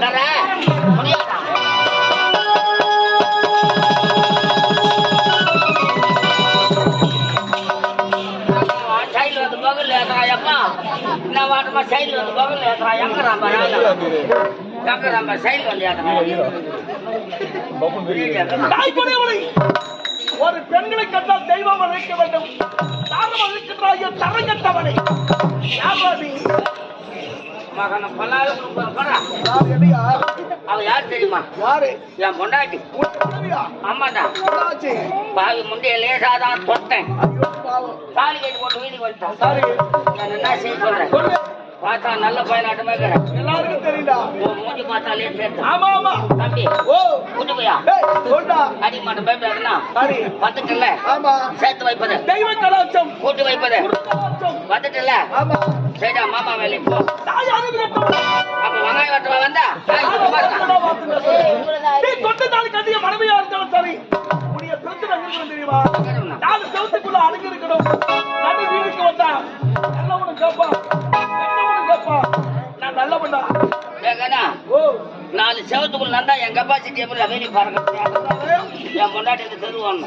தர முடியாதா? சைடுல வந்து பகல் ஏத்துறாயப்பா, என்ன வாட்டமா சைடுல வந்து பகல் ஏத்துறா? எங்கறாம்பா எங்கறாம்பா சைடுல வந்து ஏத்துறா? ஒரு பெண்களை கண்டால் தெய்வம் அழைக்க வேண்டும். தாரம் அழைக்கின்றாயோ தரங்கட்டவனை மகன பல்லால அவ யார் தெரியுமா? யாரு? என் பொண்டாட்டி. ஆமாடா, பாவி முந்தைய லேசாதான் தொட்டேன். தாலி கட்டி போட்டு வீட்டுக்கு வந்துட்டான். நான் என்ன செய்ய சொல்றேன்? பார்த்தா நல்ல பயனாட்டமே எல்லாருக்கும் தெரியுதா? மூஞ்சி பார்த்தாலே சேர்த்து. ஆமா ஆமா தம்பி ஓ கூட்டு போயா அடி மாட்டோம் பயப்படாதுன்னா வந்துட்டுல சேர்த்து வைப்பது தெய்வ கலாச்சம் கூட்டு வைப்பது வந்துட்டுல சரிடா மாமா வேலைக்கு போ. அப்ப வெங்காயம் வட்டமா வந்தா தொட்ட தாலி கட்டிய மனைவியா இருந்தாலும் சரி உடைய பிரச்சனை தெரியுமா? 4 செவத்துக்குள்ள அடங்கி இருக்கணும். நடு வீட்டுக்கு வந்தா நல்லவனும் கேப்பா கேப்பா நான் நல்ல பண்ணா ஏகனா 4 செவத்துக்குள்ள நந்தா என் கெப்பாசிட்டி எப்படி வேலி பாருங்க. என் பொண்டாட்டி இந்த தெருவான்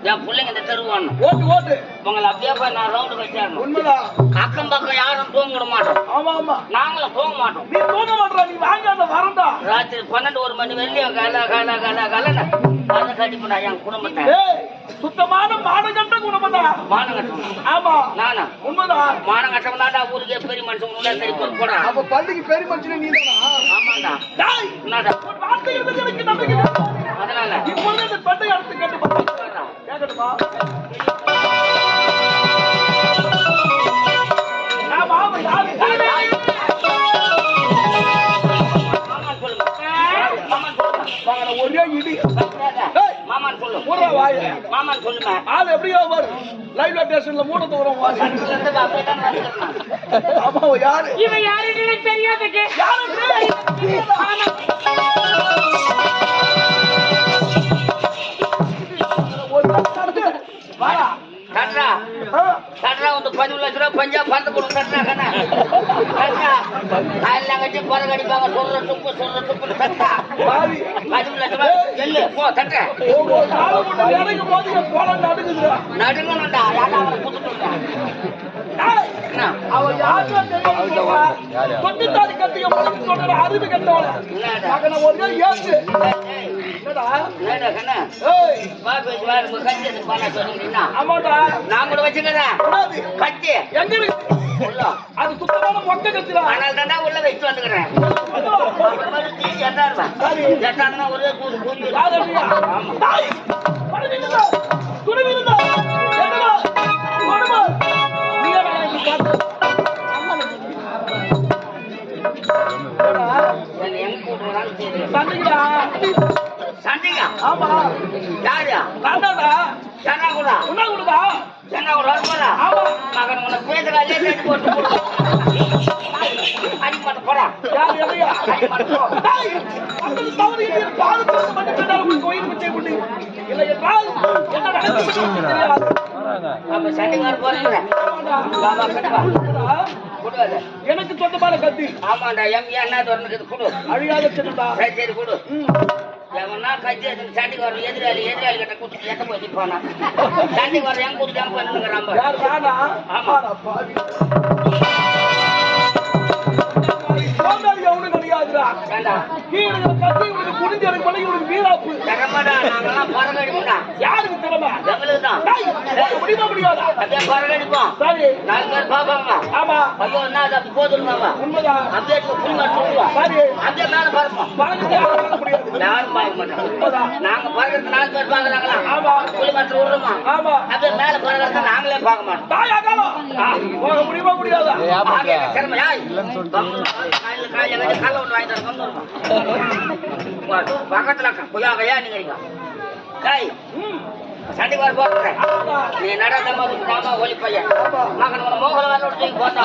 என் பிள்ளைங்க இந்த தெருவான் ஓட்டு ஓட்டு உங்களை அப்படியே போய் நான் ரவுண்டு வச்சேன். உண்மைதான். அக்கம் பக்கம் யாரும் தூங்கிட மாட்டோம். ஆமா ஆமா நாங்களும் தூங்க மாட்டோம். நீ தூங்க மாட்டா, நீ வாங்காத வரண்டா. ராத்திரி 12-1 மணி வரையும் கல கல கல கலன்னு அதை கட்டிப்பா என் குடும்பத்தை. சுத்தமான மானகட்ட குடும்பம்டா. மானகட்டம் ஆமா நானா? உண்மைதான். மானகட்டம்னாடா ஊருக்கே பெரிய மனுஷன் உள்ள சரி போடா. அப்ப பள்ளிக்கு பெரிய மனுஷன் நீ தானா? ஆமாண்டா. என்னடா ஒரு வார்த்தை இருந்து எனக்கு நம்பிக்கை. அதனால இப்போ இந்த பட்டை அடுத்து கேட்டு பாருங்க. கேக்கட்டுமா? நான் மாமா யாரு? மாமான் சொல்லுங்க. மாமான் சொல்லுங்க. ஒரே இடி. மாமான் சொல்லு. ஒரு வாய். மாமான் சொல்லுங்க. ஆள் எப்படியோ வரும். லைவ் ஸ்டேஷன்ல 3 தூரம் வாய். ஆமா யாரு? இவன் யாருன்னு எனக்கு தெரியாதுக்கு. யாரு? கட்ரா கட்ரா வந்து 10 லட்சம் ரூபாய் பஞ்சாப் பந்து கொடு கட்ரா கண்ணா கட்ரா எல்லாம் கட்டி பதம் கடிப்பாங்க. சொல்ற துப்பு கட்ரா 10 லட்சம் ரூபாய் எல்லு போ கட்ரா நடுங்கணும்டா. யாரா அவனை குத்துட்டுடா. அவ யாரு கட்டிய சொல்ற அறிவு கட்டவள மகன ஒரே ஏத்து என்னடா என்னடா கண்ணா வா பேசி வா நம்ம கட்டி பண்ண சொல்றீங்கன்னா ஆமாடா நான் கூட வச்சுக்கிறேன் கட்டி எங்க உள்ள அது சுத்தமான மொட்டை கட்டிடா. ஆனால் தாண்டா உள்ள வச்சு வந்துக்கிறேன். எட்டாருமா ஒரே கூலி சண்டைங்க. ஆமா யாரு? சென்னாகுடா உண்ணாகுடா சென்னாகுடா போறா. ஆமா மகன் உனக்கு பேசுறாலே கேட்டு போட்டு அடிப்பட்ட போறா. யாரு எதையா அடிப்பட்ட போ. அந்த தவறு இது பாதுகாப்பு பண்ணி கோயில் விட்டே கொண்டு இல்லை என்றால் என்ன நடக்கும் தெரியாது. அப்ப சண்டைக்கார போறேன் பாபா கட்டுவா கொடுவாத எனக்கு சொந்தமான கத்தி. ஆமாண்டா எம் என்ன தோணுது கொடு. அழியாத சின்னதா சரி கொடு. எவனா கட்சி சண்டைக்கு வர எதிராளி கிட்ட கூட்டிட்டு எட்ட போய் போனா சண்டைக்கு வர எங்க கூட்டிட்டு எங்க பண்ணுங்கிறாங்க. ஆமா அவனு கிடையாதுடா. முடிஞ்ச உனக்கு வீராப்பு நாங்கெல்லாம் பறகடிப்போம்டா. யாருக்கு திறமை? எங்களுக்கு தான் முடியுமா முடியாதா? அப்படியே பறகடிப்போம். சரி 4 பேர் பாப்பாங்க. ஆமா ஐயோ என்ன அப்படி போதுருவாங்க. உண்மைதான். அப்படியே புல் மாதிரி சொல்லுவோம். சரி அப்படியே மேல பறப்போம். முடியாது யாரும் பார்க்க மாட்டோம். நாங்க பறக்கிறது 4 பேர் பாக்குறாங்களா? ஆமா புலி மாதிரி விடுறோமா? ஆமா அப்படியே மேல பறக்கிறத நாங்களே பார்க்க மாட்டோம். போக முடியுமா முடியாதா? பக்கத்துல கொய்யா நீங்க சண்டைக்கு வர போறேன். நீ நடந்த மாமா ஒலி பையன் மகன் மோகல வர போட்டா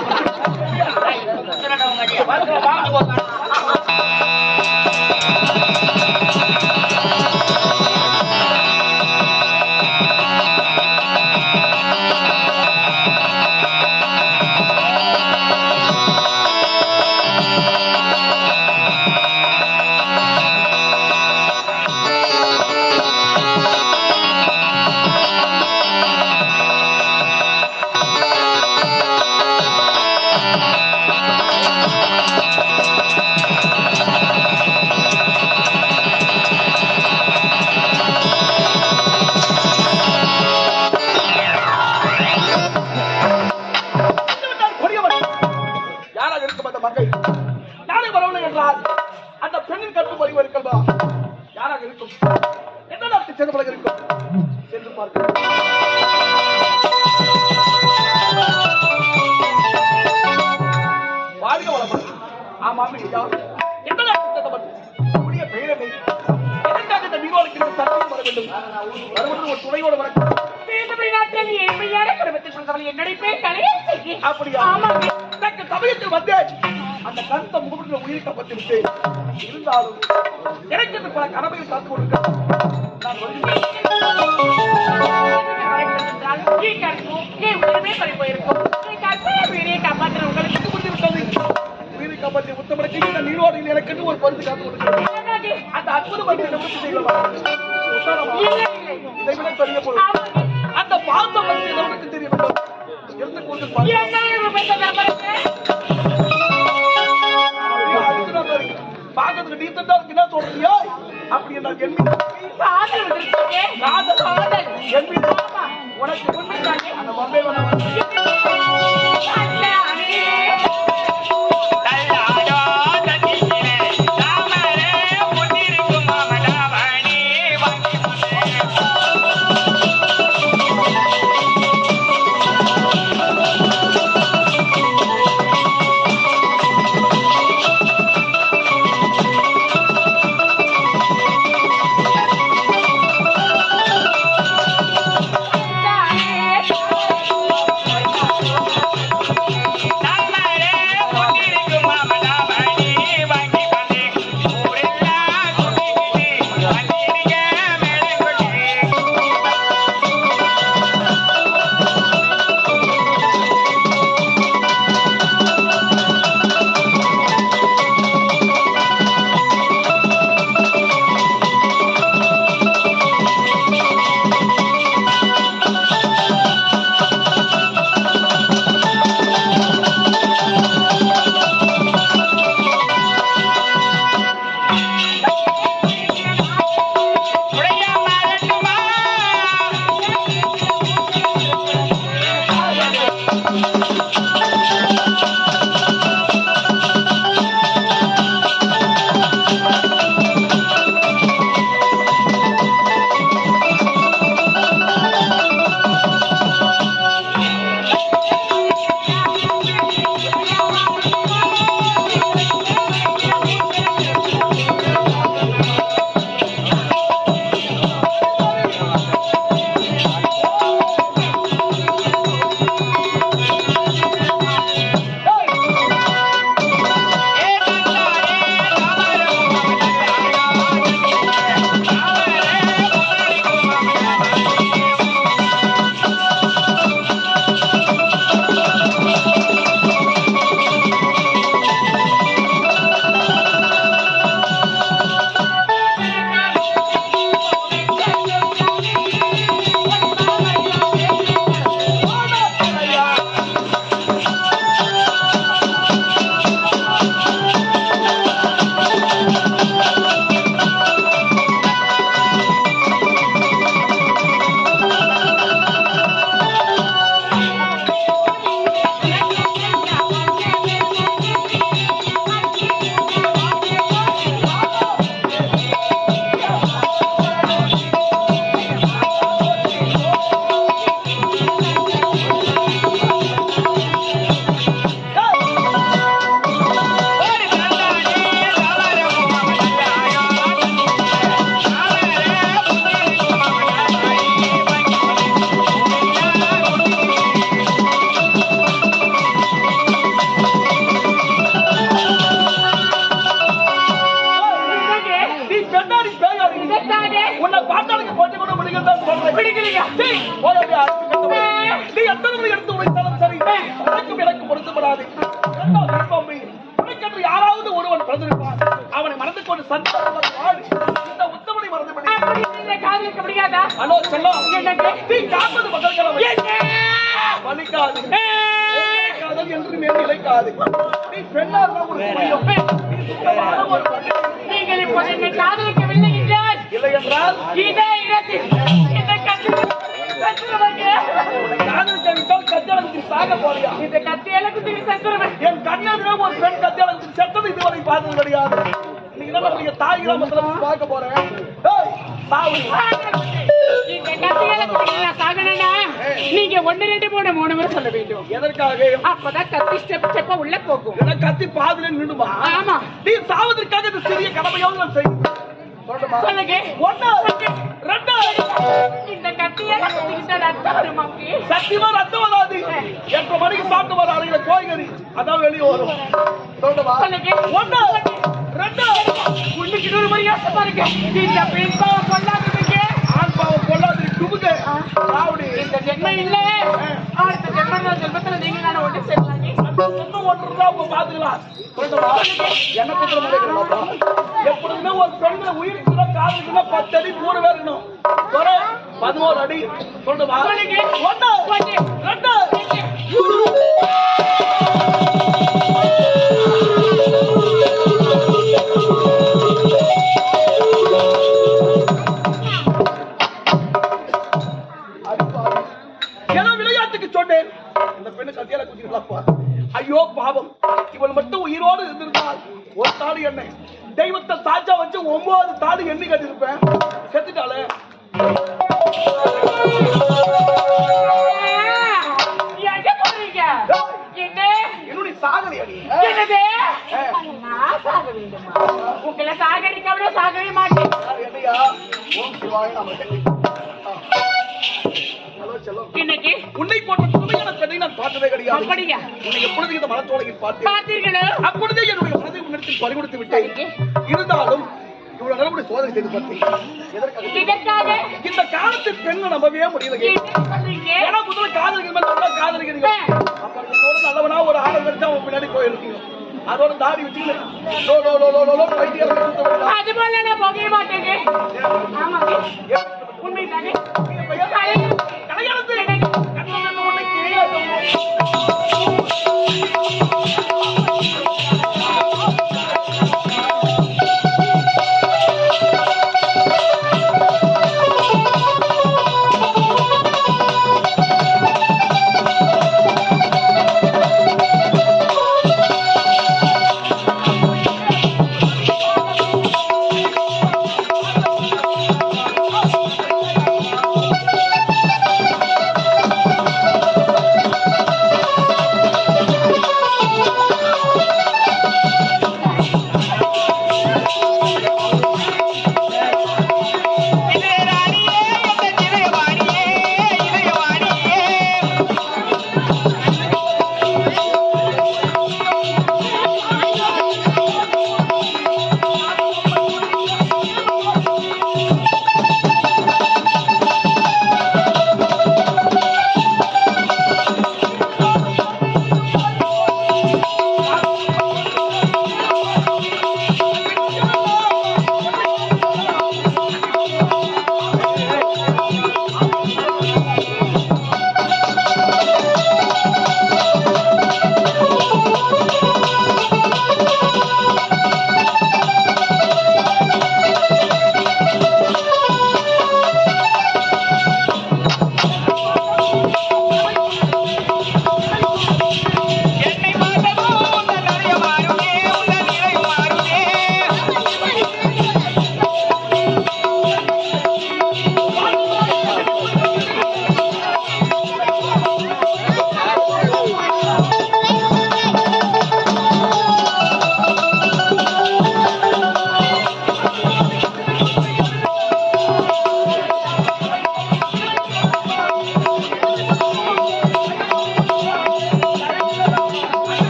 வரவில்லை என்றால் அந்த பெண்ணின் கற்பு பறிவு இருக்கல்வா யாராக இருக்கும்? எந்த நாட்டு சென்று பழக இருக்கும்? சென்று பார்க்க வாழ்க வளப்படும். ஆமாம், எந்த நாட்டு சென்றவன் உடைய பெயரை எதற்காக இந்த மீனோருக்கு சட்டம் வர வேண்டும்? வருவது ஒரு துணையோடு வர சமயத்தில் வந்து அந்த கருத்தை முகத்தில் உயிரை காப்பத்து விட்டு இருந்தாலும் எனக்கு பல கடமையை காத்து கொடுக்க உயிரை காப்பாற்றி முத்தமிடக்கு இந்த நீரோடு எனக்கு ஒரு பரிசு காத்து கொடுக்கிறேன். அந்த அற்புதம் இதை விட தெரிய போதும். அந்த பாசம் நமக்கு தெரிய வேண்டும். பாக்கிறதுக்கு டீசெண்டா இருக்கு என்ன சொல்றியா? அப்படி என்ன உனக்கு உண்மைதானே? அந்த வம்பே யாராவது ஒருவன் பிறந்திருப்பான். அவனை மறந்து கொண்டு இந்த உத்தமனை மறந்து காதலிக்க முடியாதா? ஹலோ செல்லம், நீ காப்பது மகள்களை வலிக்காது என்று மேல் நிலைக்காது. நீ பெண்ணாக நீங்கள் இப்போது என்னை காதலிக்கவில்லை என்றால் இல்லை என்றால் இதே இடத்தில் இந்த சாக போறியா? இந்த கத்தியால குத்தி சத்துருவன். என் கண்ணாக ஒரு பெண் கத்தியால செத்தது இதுவரை பார்த்தது கிடையாது. இன்னைக்கு தான் நம்முடைய தாய் கிராமத்துல போய் பார்க்க போறேன். ஏய், சாவு. இந்த கத்தியால குத்தினா சாகணும்னா நீங்க 1 2 3 3 முறை சொல்ல வேண்டும். எதற்காக? அப்பதான் கத்தி ஸ்டெப் ஸ்டெப்பா உள்ள போகும். ஏன்னா கத்தி பாதியில நின்னுமா? ஆமா. நீ சாவதற்காக இந்த சிறிய கடமையோடு நான் செய்கிறேன். சொல்லுங்க. 1 2 இந்த கத்தியால குத்திக்கிட்டா ரத்தம் வருமாக்கு. சத்தியமா ரத்தம் வராது. 8 மணிக்கு சாப்பிட்டு வர அறையில கோய்கறி அதான் வெளியே வரும். சொல்லுமா? சொல்லுங்க. 1 2 உங்களுக்கு இன்னொரு மரியாதை பாருங்க. இந்த பெண் பாவம் கொள்ளாததுக்கு ஆண் பாவம் கொள்ளாது துபுக்கு சாவுடி. இந்த ஜென்மம் இல்ல. அடுத்த ஜென்மத்துல நீங்க நான் ஒன்று சேர்ந்தாங்க. இன்னும் ஒன்று இருந்தா அவங்க பாத்துக்கலாம். சொல்லுமா? என்ன குற்ற மாட்டேங்கிறப்பா? எப்பொழுதுமே ஒரு பெண்களை உயிருக்குள்ள காதுக்குள்ள 10 அடி 3 பேர் இருக்கணும். 11 அடி. சொல்லுமா? 1 2 விளையாட்டுக்கு சொன்னேன். இந்த பெண்ணு கத்தியால குத்திருக்கலாப்பா. ஐயோ பாவம், இவள் மட்டும் உயிரோடு இருந்திருந்தால் ஒரு தாடி எண்ணெய் தெய்வத்தை சாட்சா வச்சு 9 தாடி எண்ணி கட்டிருப்பேன். செத்துட்டாலே என்னுடைய சாகலை அடி. உங்களை சாகடிக்காமலே சாகவே மாட்டேன். என்னையா? ஓம் சிவாய நமக. இன்னைக்கு உன்னை போன்ற சுமையான பெண்ணை நான் பார்த்ததே கிடையாது. அப்படியா? உன்னை எப்பொழுது இந்த மனச்சோலையில் பார்த்தீர்களோ அப்பொழுதே என்னுடைய மனதை உன்னிடத்தில் பறிகொடுத்து விட்டேன். இருந்தாலும் இவ்வளவு நேரம் சோதனை செய்து பார்த்தேன். இதற்காக இந்த காலத்தில் பெண்ணை நம்பவே முடியல. ஏன்னா முதல்ல காதலிகள் மேல நல்லா காதலிக்கிறீங்க. அப்ப என்னோட நல்லவனா ஒரு ஆளை வச்சா உன் பின்னாடி போயிருக்கீங்க. அதோட தாடி வச்சுக்கல அது போல நான் போகவே மாட்டேங்க. ஆமாங்க, உண்மைதானே? கல்யாணத்தில்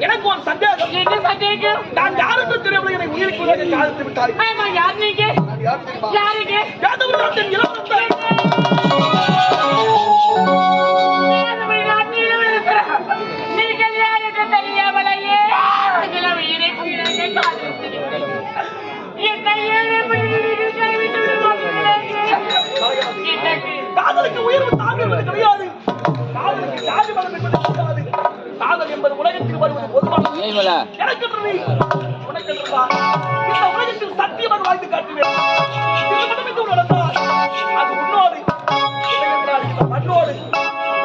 எனக்கு ஒரு சந்தேகம். என்ன சந்தேகம்? நான் யாருக்கு தெரியவில்லை, எனக்கு உயிருக்கு காலத்து விட்டாய். ஆமா, யார் நீங்க? யாருங்க? யாதவ நாட்டின் இளவரசர். நீங்கள் யாருக்கு தெரியாமலையே உயிரை என்னை ஏழை காதலுக்கு உயர்வு தாழ்வு என்பது கிடையாது. காதலுக்கு ஜாதி மதம் என்பது கிடையாது. காதல் என்பது உலகத்தில் வருவது பொதுவானது. எனக்கு நீ உனக்கு இந்த உலகத்தில் சத்தியமாக வாழ்ந்து காட்டுவேன். திருமணம் என்று நடந்தால் அது உன்னோடு என்றால் இந்த மண்ணோடு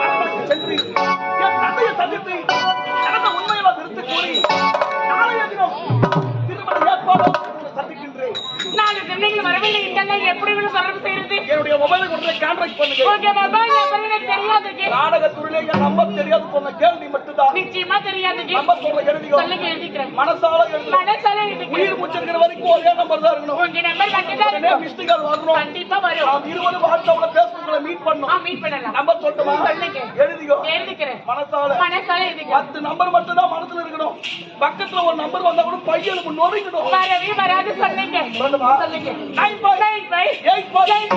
அரண்மனைக்கு சென்று என் தந்தையை சந்தித்து நடந்த உண்மையெல்லாம் நிறுத்தி கூறி நாளைய தினம் திருமண ஏற்பாடு சந்திக்கின்றேன். நாங்க சென்னைக்கு வரவில்லை என்றால் எப்படி தொடர்பு செய்யறது? என்னுடைய மொபைலை கொண்டு கான்டாக்ட் பண்ணுங்க. ஓகே மொபைல் நம்பர் எனக்கு தெரியாது. நாடகத்துறையிலே என் நம்பர் தெரியாது சொன்ன கேள்வி மட்டும்தான். நிச்சயமா தெரியாது. நம்பர் சொல்ல எழுதிக்கோ. சொல்லுங்க எழுதிக்கிறேன். மனசால எழுது. மனசால எழுதிக்கிறேன். உயிர் மூச்சிருக்கிற வரைக்கும் ஒரே நம்பர் தான் இருக்கணும். உங்க நம்பர் கண்டிப்பா இருக்கணும். மிஸ்டேக் வரணும். கண்டிப்பா வரும். நாம் இருவரும் வாட்ஸ்அப்ல பேஸ்புக்ல மீட் பண்ணோம். மீட் பண்ணலாம். நம்பர் சொல்லட்டுமா? சொல்லுங்க. எழுதிக்கோ. எழுதிக்கிறேன். மனசால எழுதிக்கிறேன். 10 நம்பர் மட்டும் தான் மனசுல இருக்கணும். பக்கத்துல ஒரு நம்பர் வந்தா கூட பையனுக்கு நோரிக்கணும். வரவே வராது. சொல்லுங்க. சொல்லுமா? சொல்லுங்க. 95 85